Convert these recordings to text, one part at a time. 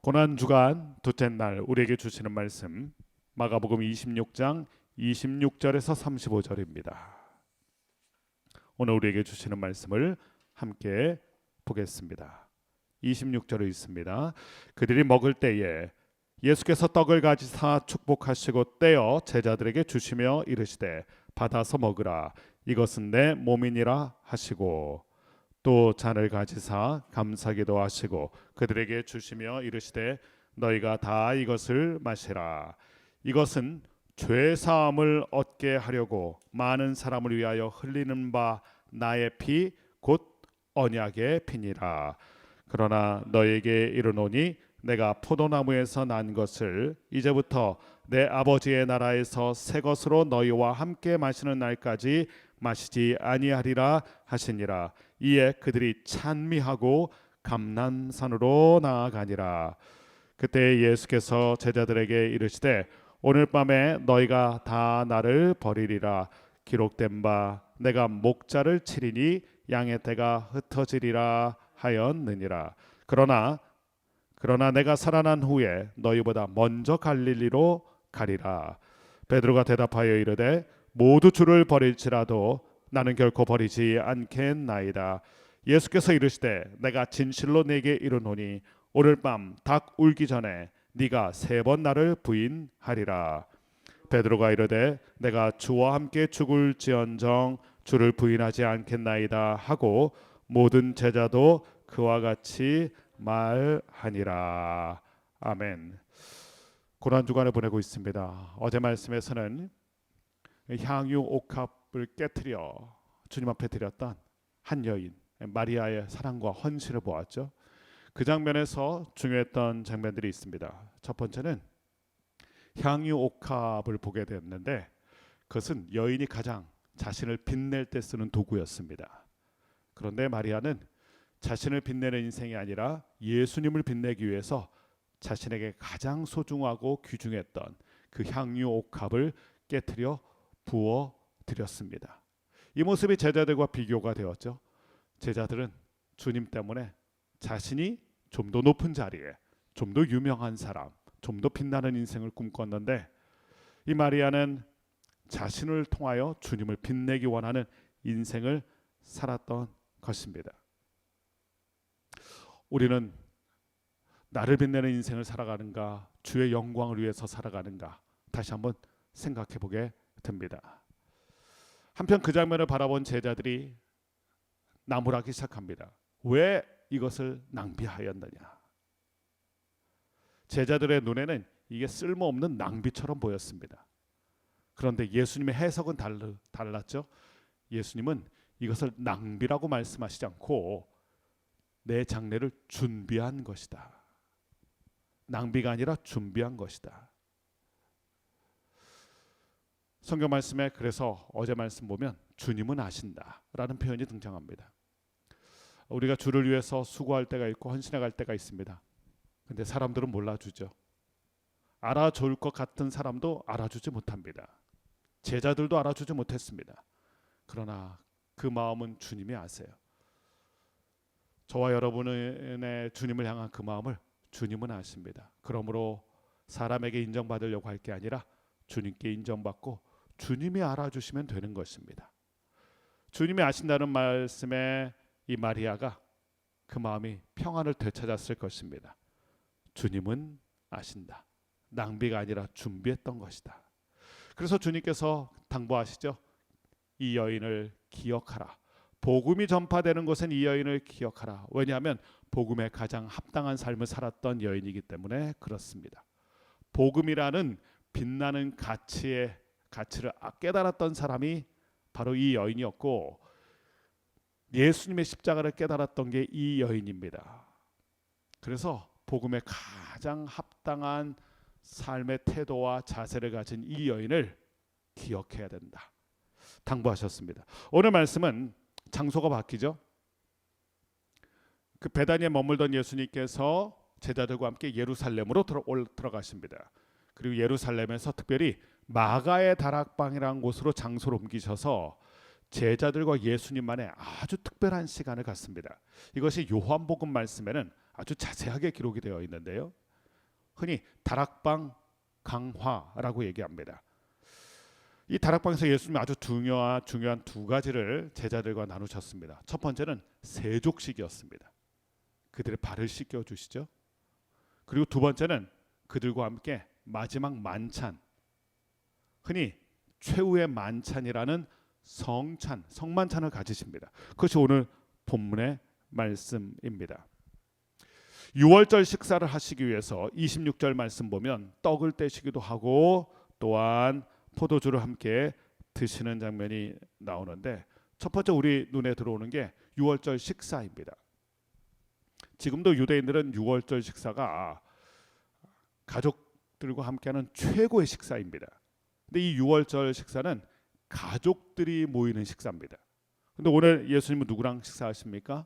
고난주간 둘째 날 우리에게 주시는 말씀 마가복음 26장 26절에서 35절입니다. 오늘 우리에게 주시는 말씀을 함께 보겠습니다. 26절에 있습니다. 그들이 먹을 때에 예수께서 떡을 가지사 축복하시고 떼어 제자들에게 주시며 이르시되 받아서 먹으라 이것은 내 몸이니라 하시고 또 잔을 가지사 감사기도 하시고 그들에게 주시며 이르시되 너희가 다 이것을 마시라 이것은 죄 사함을 얻게 하려고 많은 사람을 위하여 흘리는 바 나의 피 곧 언약의 피니라. 그러나 너희에게 이르노니 내가 포도나무에서 난 것을 이제부터 내 아버지의 나라에서 새 것으로 너희와 함께 마시는 날까지 마시지 아니하리라 하시니라. 이에 그들이 찬미하고 감난산으로 나아가니라. 그때 예수께서 제자들에게 이르시되 오늘 밤에 너희가 다 나를 버리리라. 기록된 바 내가 목자를 치리니 양의 떼가 흩어지리라 하였느니라. 그러나 내가 살아난 후에 너희보다 먼저 갈릴리로 가리라. 베드로가 대답하여 이르되 모두 주를 버릴지라도 나는 결코 버리지 않겠나이다. 예수께서 이르시되 내가 진실로 네게 이르노니 오늘 밤 닭 울기 전에 네가 세 번 나를 부인하리라. 베드로가 이르되 내가 주와 함께 죽을지언정 주를 부인하지 않겠나이다 하고 모든 제자도 그와 같이 말하니라. 아멘. 고난주간을 보내고 있습니다. 어제 말씀에서는 향유 옥합을 깨뜨려 주님 앞에 드렸던 한 여인 마리아의 사랑과 헌신을 보았죠. 그 장면에서 중요했던 장면들이 있습니다. 첫 번째는 향유 옥합을 보게 됐는데 그것은 여인이 가장 자신을 빛낼 때 쓰는 도구였습니다. 그런데 마리아는 자신을 빛내는 인생이 아니라 예수님을 빛내기 위해서 자신에게 가장 소중하고 귀중했던 그 향유 옥합을 깨뜨려 부어 드렸습니다. 이 모습이 제자들과 비교가 되었죠. 제자들은 주님 때문에 자신이 좀 더 높은 자리에, 좀 더 유명한 사람, 좀 더 빛나는 인생을 꿈꿨는데 이 마리아는 자신을 통하여 주님을 빛내기 원하는 인생을 살았던 것입니다. 우리는 나를 빛내는 인생을 살아가는가, 주의 영광을 위해서 살아가는가 다시 한번 생각해 보게 됩니다. 한편 그 장면을 바라본 제자들이 나무라기 시작합니다. 왜 이것을 낭비하였느냐? 제자들의 눈에는 이게 쓸모없는 낭비처럼 보였습니다. 그런데 예수님의 해석은 달랐죠. 예수님은 이것을 낭비라고 말씀하시지 않고 내 장례를 준비한 것이다. 낭비가 아니라 준비한 것이다. 성경 말씀에 그래서 어제 말씀 보면 주님은 아신다라는 표현이 등장합니다. 우리가 주를 위해서 수고할 때가 있고 헌신해 갈 때가 있습니다. 근데 사람들은 몰라주죠. 알아줄 것 같은 사람도 알아주지 못합니다. 제자들도 알아주지 못했습니다. 그러나 그 마음은 주님이 아세요. 저와 여러분의 주님을 향한 그 마음을 주님은 아십니다. 그러므로 사람에게 인정받으려고 할 게 아니라 주님께 인정받고 주님이 알아주시면 되는 것입니다. 주님이 아신다는 말씀에 이 마리아가 그 마음이 평안을 되찾았을 것입니다. 주님은 아신다. 낭비가 아니라 준비했던 것이다. 그래서 주님께서 당부하시죠. 이 여인을 기억하라. 복음이 전파되는 곳은 이 여인을 기억하라. 왜냐하면 복음에 가장 합당한 삶을 살았던 여인이기 때문에 그렇습니다. 복음이라는 빛나는 가치를 깨달았던 사람이 바로 이 여인이었고 예수님의 십자가를 깨달았던 게 이 여인입니다. 그래서 복음에 가장 합당한 삶의 태도와 자세를 가진 이 여인을 기억해야 된다. 당부하셨습니다. 오늘 말씀은 장소가 바뀌죠. 그 베다니에 머물던 예수님께서 제자들과 함께 예루살렘으로 들어가십니다. 그리고 예루살렘에서 특별히 마가의 다락방이라는 곳으로 장소를 옮기셔서 제자들과 예수님만의 아주 특별한 시간을 갖습니다. 이것이 요한복음 말씀에는 아주 자세하게 기록이 되어 있는데요. 흔히 다락방 강화라고 얘기합니다. 이 다락방에서 예수님이 아주 중요한 두 가지를 제자들과 나누셨습니다. 첫 번째는 세족식이었습니다. 그들의 발을 씻겨 주시죠. 그리고 두 번째는 그들과 함께 마지막 만찬, 흔히 최후의 만찬이라는 성만찬을 가지십니다. 그것이 오늘 본문의 말씀입니다. 유월절 식사를 하시기 위해서 26절 말씀 보면 떡을 떼시기도 하고 또한 포도주를 함께 드시는 장면이 나오는데, 첫 번째 우리 눈에 들어오는 게 유월절 식사입니다. 지금도 유대인들은 유월절 식사가 가족들과 함께하는 최고의 식사입니다. 근데 이 유월절 식사는 가족들이 모이는 식사입니다. 근데 오늘 예수님은 누구랑 식사하십니까?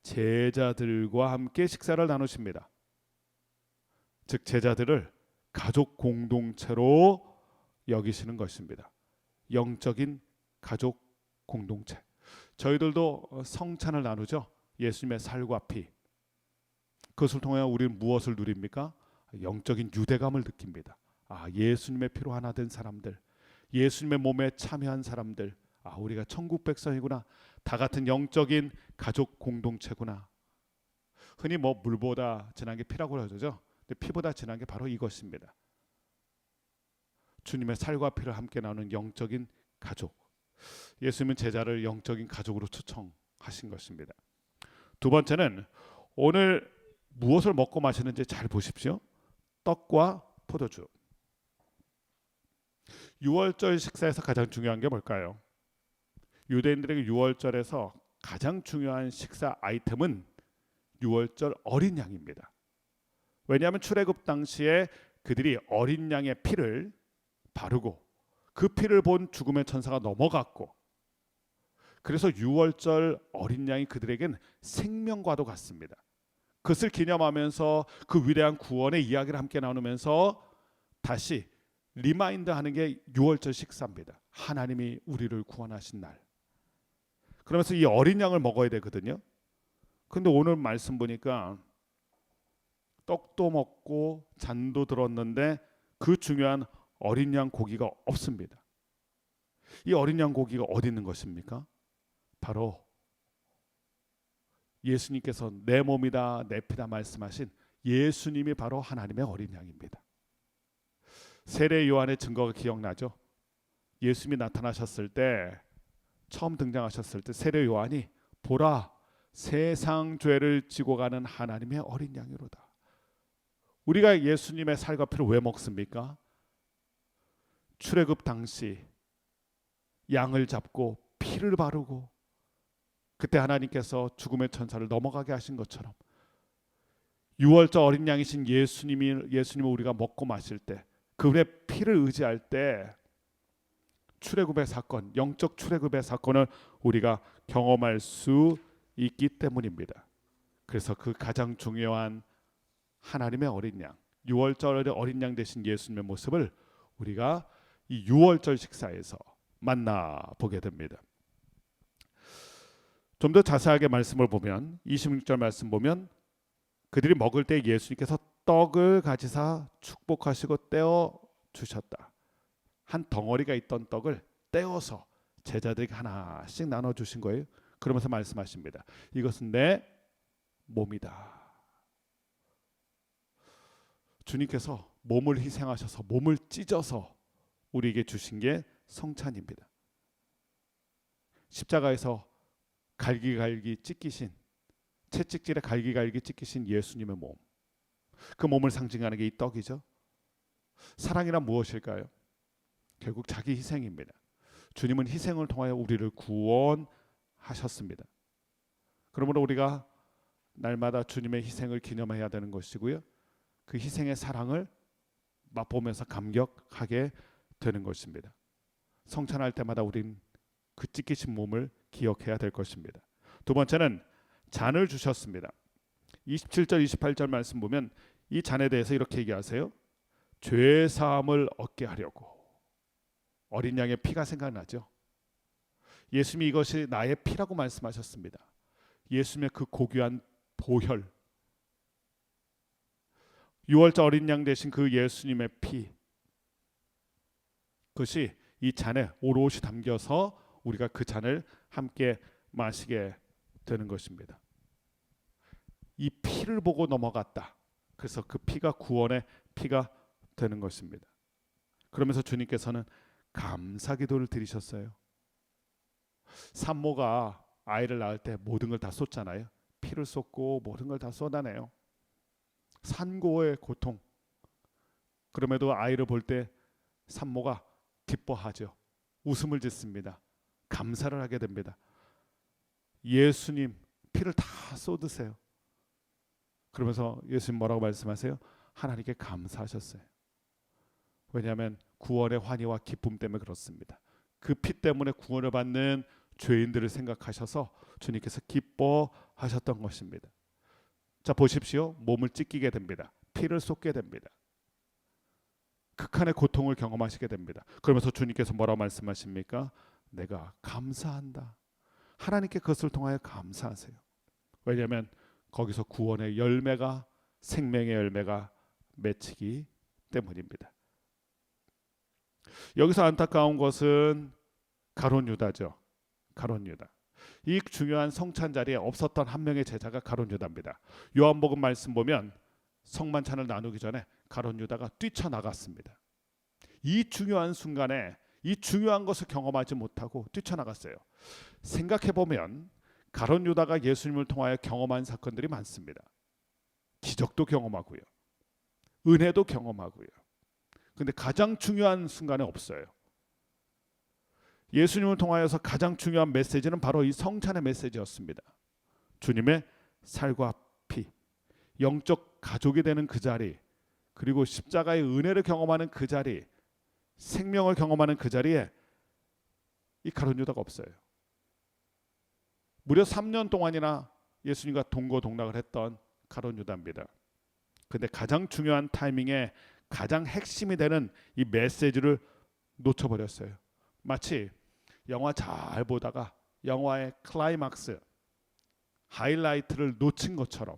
제자들과 함께 식사를 나누십니다. 즉 제자들을 가족 공동체로 여기시는 것입니다. 영적인 가족 공동체. 저희들도 성찬을 나누죠. 예수님의 살과 피. 그것을 통해 우리는 무엇을 누립니까? 영적인 유대감을 느낍니다. 예수님의 피로 하나 된 사람들, 예수님의 몸에 참여한 사람들, 우리가 천국 백성이구나. 다 같은 영적인 가족 공동체구나. 흔히 물보다 진한 게 피라고 하죠. 근데 피보다 진한 게 바로 이것입니다. 주님의 살과 피를 함께 나누는 영적인 가족. 예수님은 제자를 영적인 가족으로 초청하신 것입니다. 두 번째는 오늘 무엇을 먹고 마시는지 잘 보십시오. 떡과 포도주. 유월절 식사에서 가장 중요한 게 뭘까요? 유대인들에게 유월절에서 가장 중요한 식사 아이템은 유월절 어린 양입니다. 왜냐하면 출애굽 당시에 그들이 어린 양의 피를 바르고 그 피를 본 죽음의 천사가 넘어갔고, 그래서 유월절 어린 양이 그들에겐 생명과도 같습니다. 그것을 기념하면서 그 위대한 구원의 이야기를 함께 나누면서 다시 리마인드하는 게 유월절 식사입니다. 하나님이 우리를 구원하신 날. 그러면서 이 어린 양을 먹어야 되거든요. 근데 오늘 말씀 보니까 떡도 먹고 잔도 들었는데 그 중요한 어린 양 고기가 없습니다. 이 어린 양 고기가 어디 있는 것입니까? 바로 예수님께서 내 몸이다 내 피다 말씀하신 예수님이 바로 하나님의 어린 양입니다. 세례 요한의 증거가 기억나죠? 예수님이 나타나셨을 때, 처음 등장하셨을 때 세례 요한이 보라 세상 죄를 지고 가는 하나님의 어린 양이로다. 우리가 예수님의 살과 피를 왜 먹습니까? 출애굽 당시 양을 잡고 피를 바르고 그때 하나님께서 죽음의 천사를 넘어가게 하신 것처럼 유월절 어린 양이신 예수님을 우리가 먹고 마실 때, 그분의 피를 의지할 때 출애굽의 사건, 영적 출애굽의 사건을 우리가 경험할 수 있기 때문입니다. 그래서 그 가장 중요한 하나님의 어린 양, 유월절의 어린 양 되신 예수님의 모습을 우리가 이 유월절 식사에서 만나보게 됩니다. 좀 더 자세하게 말씀을 보면 26절 말씀 보면 그들이 먹을 때 예수님께서 떡을 가지사 축복하시고 떼어 주셨다. 한 덩어리가 있던 떡을 떼어서 제자들에게 하나씩 나눠 주신 거예요. 그러면서 말씀하십니다. 이것은 내 몸이다. 주님께서 몸을 희생하셔서 몸을 찢어서 우리에게 주신 게 성찬입니다. 십자가에서 갈기갈기 찢기신, 채찍질에 갈기갈기 찢기신 예수님의 몸, 그 몸을 상징하는 게 이 떡이죠. 사랑이란 무엇일까요? 결국 자기 희생입니다. 주님은 희생을 통하여 우리를 구원하셨습니다. 그러므로 우리가 날마다 주님의 희생을 기념해야 되는 것이고요, 그 희생의 사랑을 맛보면서 감격하게 되는 것입니다. 성찬할 때마다 우린 그 찢기신 몸을 기억해야 될 것입니다. 두 번째는 잔을 주셨습니다. 27절 28절 말씀 보면 이 잔에 대해서 이렇게 얘기하세요. 죄 사함을 얻게 하려고. 어린 양의 피가 생각나죠. 예수님이 이것이 나의 피라고 말씀하셨습니다. 예수님의 그 고귀한 보혈, 유월절 어린 양 되신 그 예수님의 피, 그것이 이 잔에 오롯이 담겨서 우리가 그 잔을 함께 마시게 되는 것입니다. 이 피를 보고 넘어갔다. 그래서 그 피가 구원의 피가 되는 것입니다. 그러면서 주님께서는 감사 기도를 드리셨어요. 산모가 아이를 낳을 때 모든 걸 다 쏟잖아요. 피를 쏟고 모든 걸 다 쏟아내요. 산고의 고통. 그럼에도 아이를 볼 때 산모가 기뻐하죠. 웃음을 짓습니다. 감사를 하게 됩니다. 예수님 피를 다 쏟으세요. 그러면서 예수님 뭐라고 말씀하세요? 하나님께 감사하셨어요. 왜냐하면 구원의 환희와 기쁨 때문에 그렇습니다. 그 피 때문에 구원을 받는 죄인들을 생각하셔서 주님께서 기뻐하셨던 것입니다. 자, 보십시오. 몸을 찢기게 됩니다. 피를 쏟게 됩니다. 극한의 고통을 경험하시게 됩니다. 그러면서 주님께서 뭐라고 말씀하십니까? 내가 감사한다. 하나님께 그것을 통하여 감사하세요. 왜냐하면 거기서 구원의 열매가, 생명의 열매가 맺히기 때문입니다. 여기서 안타까운 것은 가룟 유다죠. 가룟 유다. 이 중요한 성찬 자리에 없었던 한 명의 제자가 가룟 유다입니다. 요한복음 말씀 보면 성만찬을 나누기 전에 가룟 유다가 뛰쳐나갔습니다. 이 중요한 순간에 이 중요한 것을 경험하지 못하고 뛰쳐나갔어요. 생각해 보면 가룟 유다가 예수님을 통하여 경험한 사건들이 많습니다. 기적도 경험하고요, 은혜도 경험하고요. 근데 가장 중요한 순간에 없어요. 예수님을 통하여서 가장 중요한 메시지는 바로 이 성찬의 메시지였습니다. 주님의 살과 피, 영적 가족이 되는 그 자리, 그리고 십자가의 은혜를 경험하는 그 자리, 생명을 경험하는 그 자리에 이 가룟 유다가 없어요. 무려 3년 동안이나 예수님과 동거동락을 했던 가룟 유다입니다. 근데 가장 중요한 타이밍에 가장 핵심이 되는 이 메시지를 놓쳐버렸어요. 마치 영화 잘 보다가 영화의 클라이막스, 하이라이트를 놓친 것처럼,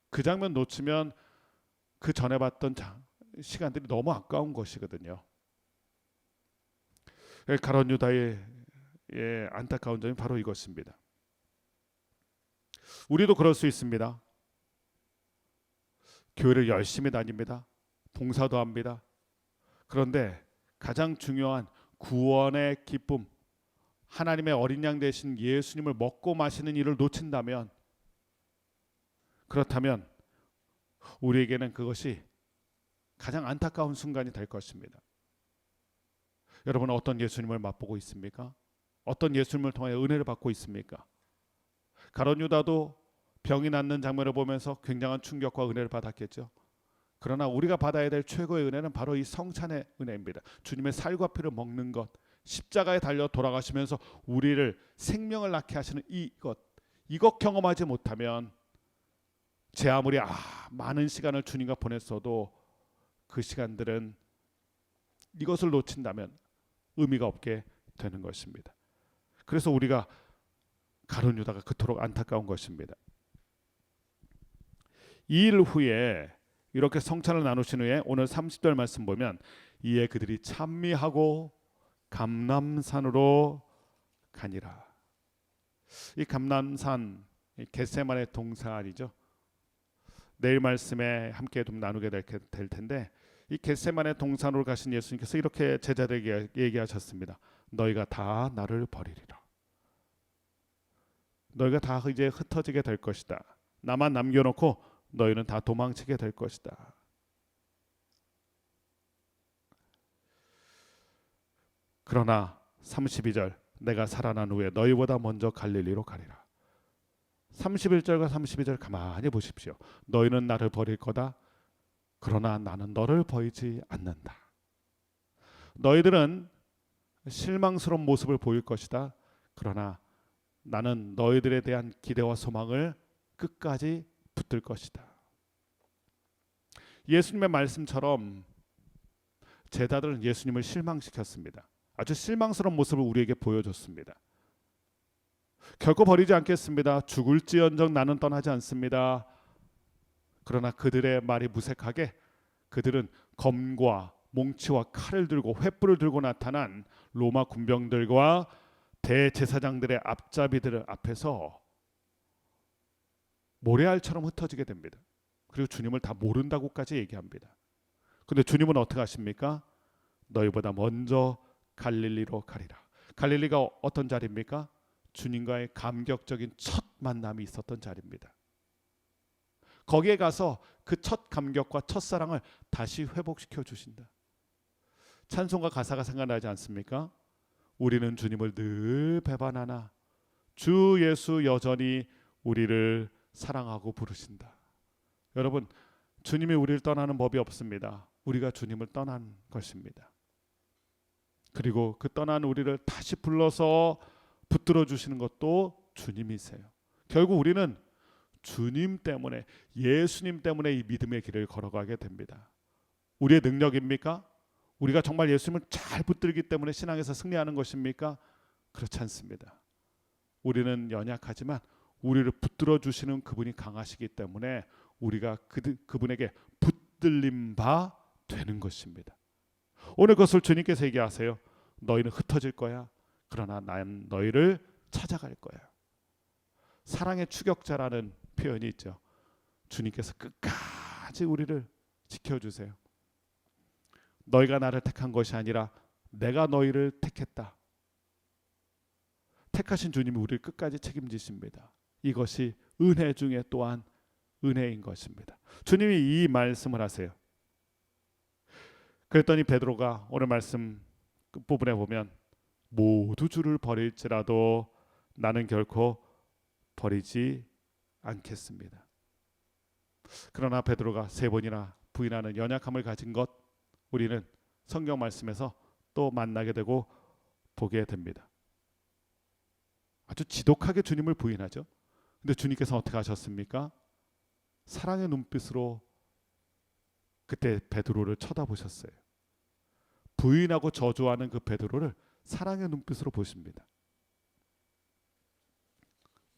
그 장면 놓치면 그 전에 봤던 시간들이 너무 아까운 것이거든요. 가룟 유다의 안타까운 점이 바로 이것입니다. 우리도 그럴 수 있습니다. 교회를 열심히 다닙니다. 봉사도 합니다. 그런데 가장 중요한 구원의 기쁨, 하나님의 어린 양 되신 예수님을 먹고 마시는 일을 놓친다면, 그렇다면 우리에게는 그것이 가장 안타까운 순간이 될 것입니다. 여러분은 어떤 예수님을 맛보고 있습니까? 어떤 예수님을 통해 은혜를 받고 있습니까? 가룟 유다도 병이 낫는 장면을 보면서 굉장한 충격과 은혜를 받았겠죠. 그러나 우리가 받아야 될 최고의 은혜는 바로 이 성찬의 은혜입니다. 주님의 살과 피를 먹는 것, 십자가에 달려 돌아가시면서 우리를 생명을 낳게 하시는 이것 경험하지 못하면 제 아무리 많은 시간을 주님과 보냈어도 그 시간들은 이것을 놓친다면 의미가 없게 되는 것입니다. 그래서 우리가 가룟 유다가 그토록 안타까운 것입니다. 이 일 후에 이렇게 성찬을 나누신 후에 오늘 30절 말씀 보면 이에 그들이 찬미하고 감람산으로 가니라. 이 감람산, 겟세마네 동산이죠. 내일 말씀에 함께 좀 나누게 될 텐데, 이 겟세마네 동산으로 가신 예수님께서 이렇게 제자들에게 얘기하셨습니다. 너희가 다 나를 버리리라. 너희가 다 이제 흩어지게 될 것이다. 나만 남겨놓고 너희는 다 도망치게 될 것이다. 그러나 32절, 내가 살아난 후에 너희보다 먼저 갈릴리로 가리라. 31절과 32절 가만히 보십시오. 너희는 나를 버릴 거다. 그러나 나는 너를 버리지 않는다. 너희들은 실망스러운 모습을 보일 것이다. 그러나 나는 너희들에 대한 기대와 소망을 끝까지 붙들 것이다. 예수님의 말씀처럼 제자들은 예수님을 실망시켰습니다. 아주 실망스러운 모습을 우리에게 보여줬습니다. 결코 버리지 않겠습니다. 죽을지언정 나는 떠나지 않습니다. 그러나 그들의 말이 무색하게 그들은 검과 몽치와 칼을 들고 횃불을 들고 나타난 로마 군병들과 대제사장들의 앞잡이들 앞에서 모래알처럼 흩어지게 됩니다. 그리고 주님을 다 모른다고까지 얘기합니다. 근데 주님은 어떻게 하십니까? 너희보다 먼저 갈릴리로 가리라. 갈릴리가 어떤 자리입니까? 주님과의 감격적인 첫 만남이 있었던 자리입니다. 거기에 가서 그 첫 감격과 첫 사랑을 다시 회복시켜 주신다. 찬송가 가사가 생각나지 않습니까? 우리는 주님을 늘 배반하나 주 예수 여전히 우리를 사랑하고 부르신다. 여러분, 주님이 우리를 떠나는 법이 없습니다. 우리가 주님을 떠난 것입니다. 그리고 그 떠난 우리를 다시 불러서 붙들어 주시는 것도 주님이세요. 결국 우리는 주님 때문에, 예수님 때문에 이 믿음의 길을 걸어가게 됩니다. 우리의 능력입니까? 우리가 정말 예수님을 잘 붙들기 때문에 신앙에서 승리하는 것입니까? 그렇지 않습니다. 우리는 연약하지만 우리를 붙들어 주시는 그분이 강하시기 때문에 우리가 그분에게 붙들림 바 되는 것입니다. 오늘 그것을 주님께서 얘기하세요. 너희는 흩어질 거야. 그러나 난 너희를 찾아갈 거야. 사랑의 추격자라는 표현이 있죠. 주님께서 끝까지 우리를 지켜주세요. 너희가 나를 택한 것이 아니라 내가 너희를 택했다. 택하신 주님이 우리를 끝까지 책임지십니다. 이것이 은혜 중에 또한 은혜인 것입니다. 주님이 이 말씀을 하세요. 그랬더니 베드로가 오늘 말씀 끝부분에 보면 모두 주를 버릴지라도 나는 결코 버리지 않겠습니다. 그러나 베드로가 3번이나 부인하는 연약함을 가진 것 우리는 성경 말씀에서 또 만나게 되고 보게 됩니다. 아주 지독하게 주님을 부인하죠. 근데 주님께서 어떻게 하셨습니까? 사랑의 눈빛으로 그때 베드로를 쳐다보셨어요. 부인하고 저주하는 그 베드로를 사랑의 눈빛으로 보십니다.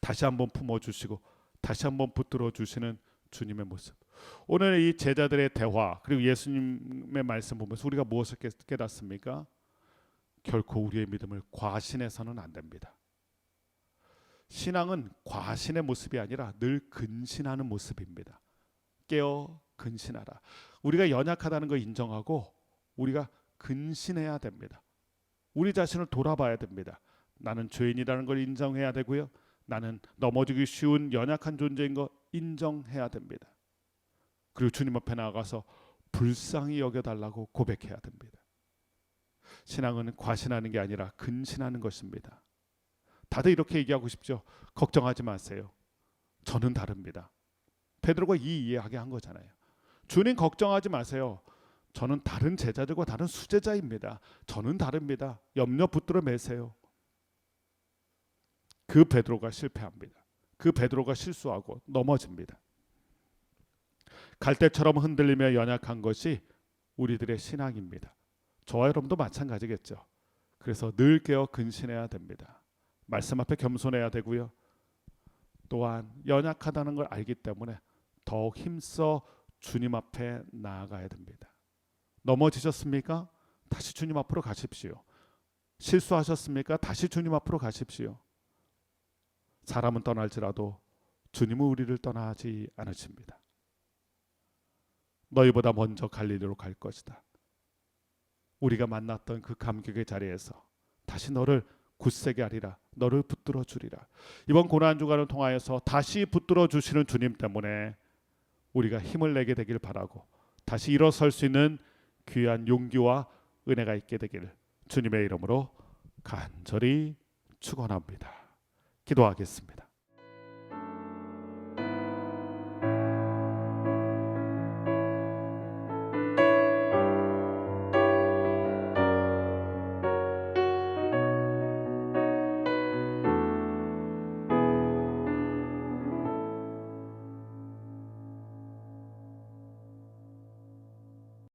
다시 한번 품어주시고 다시 한번 붙들어 주시는 주님의 모습. 오늘 이 제자들의 대화 그리고 예수님의 말씀 보면서 우리가 무엇을 깨닫습니까? 결코 우리의 믿음을 과신해서는 안 됩니다. 신앙은 과신의 모습이 아니라 늘 근신하는 모습입니다. 깨어 근신하라. 우리가 연약하다는 걸 인정하고 우리가 근신해야 됩니다. 우리 자신을 돌아봐야 됩니다. 나는 죄인이라는 걸 인정해야 되고요. 나는 넘어지기 쉬운 연약한 존재인 거 인정해야 됩니다. 그리고 주님 앞에 나아가서 불쌍히 여겨달라고 고백해야 됩니다. 신앙은 과신하는 게 아니라 근신하는 것입니다. 다들 이렇게 얘기하고 싶죠. 걱정하지 마세요. 저는 다릅니다. 베드로가 이 이해하게 한 거잖아요. 주님 걱정하지 마세요. 저는 다른 제자들과 다른 수제자입니다. 저는 다릅니다. 염려 붙들어 매세요. 그 베드로가 실패합니다. 그 베드로가 실수하고 넘어집니다. 갈대처럼 흔들리며 연약한 것이 우리들의 신앙입니다. 저와 여러분도 마찬가지겠죠. 그래서 늘 깨어 근신해야 됩니다. 말씀 앞에 겸손해야 되고요. 또한 연약하다는 걸 알기 때문에 더욱 힘써 주님 앞에 나아가야 됩니다. 넘어지셨습니까? 다시 주님 앞으로 가십시오. 실수하셨습니까? 다시 주님 앞으로 가십시오. 사람은 떠날지라도 주님은 우리를 떠나지 않으십니다. 너희보다 먼저 갈릴리로 갈 것이다. 우리가 만났던 그 감격의 자리에서 다시 너를 굳세게 하리라. 너를 붙들어 주리라. 이번 고난 주간을 통하여서 다시 붙들어 주시는 주님 때문에 우리가 힘을 내게 되길 바라고 다시 일어설 수 있는 귀한 용기와 은혜가 있게 되기를 주님의 이름으로 간절히 축원합니다. 기도하겠습니다.